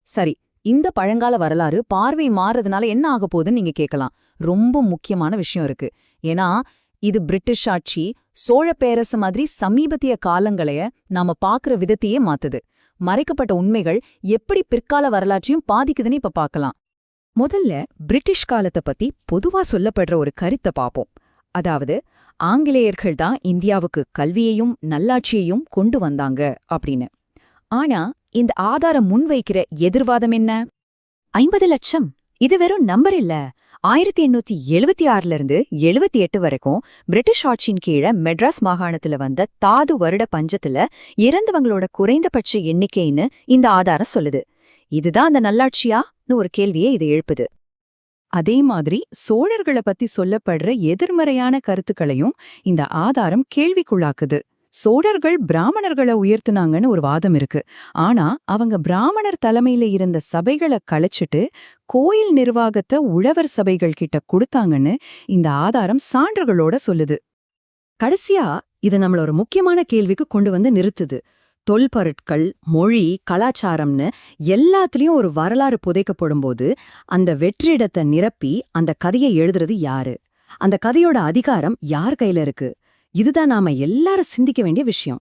சரி, இந்த பழங்கால வரலாறு பார்வை மாறுறதுனால என்ன ஆக போகுதுன்னு நீங்க கேட்கலாம். ரொம்ப முக்கியமான விஷயம் இருக்கு. ஏன்னா, இது பிரிட்டிஷ் ஆட்சி, சோழ பேரரசு மாதிரி சமீபத்திய காலங்களைய நாம பாக்குற விதத்தையே மாத்துது. மறைக்கப்பட்ட உண்மைகள் எப்படி பிற்கால வரலாற்றையும் பாதிக்குதுன்னு இப்ப பார்க்கலாம். முதல்ல பிரிட்டிஷ் காலத்தை பத்தி பொதுவா சொல்லப்படுற ஒரு கருத்தை பாப்போம். அதாவது ஆங்கிலேயர்கள் தான் இந்தியாவுக்கு கல்வியையும் நல்லாட்சியையும் கொண்டு வந்தாங்க அப்படின்னு. ஆனா இந்த ஆதாரம் முன்வைக்கிற எதிர்வாதம் என்ன? 50 லட்சம் இது வெறும் நம்பர் இல்ல. 1876ல இருந்து 78 வரைக்கும் பிரிட்டிஷ் ஆட்சியின் கீழே மெட்ராஸ் மாகாணத்துல வந்த தாது வருட பஞ்சத்துல இறந்தவங்களோட குறைந்தபட்ச எண்ணிக்கைன்னு இந்த ஆதாரம் சொல்லுது. இதுதான் அந்த நல்லாட்சியான்னு ஒரு கேள்வியே இது எழுப்புது. அதே மாதிரி சோழர்கள பத்தி சொல்லப்படுற எதிர்மறையான கருத்துக்களையும் இந்த ஆதாரம் கேள்விக்குள்ளாக்குது. சோழர்கள் பிராமணர்களை உயர்த்துனாங்கன்னு ஒரு வாதம் இருக்கு. ஆனா அவங்க பிராமணர் தலைமையில இருந்த சபைகளை கழிச்சிட்டு கோயில் நிர்வாகத்தை உழவர் சபைகள் கிட்ட கொடுத்தாங்கன்னு இந்த ஆதாரம் சான்றுகளோட சொல்லுது. கடைசியா இது நம்மள ஒரு முக்கியமான கேள்விக்கு கொண்டு வந்து நிறுத்துது. தொல்பொருட்கள், மொழி, கலாச்சாரம்னு எல்லாத்துலயும் ஒரு வரலாறு புதைக்கப்படும்போது அந்த வெற்றிடத்தை நிரப்பி அந்த கதையை எழுதுறது யாரு? அந்த கதையோட அதிகாரம் யார் கையில இருக்கு? இதுதான் நாம எல்லாரும் சிந்திக்க வேண்டிய விஷயம்.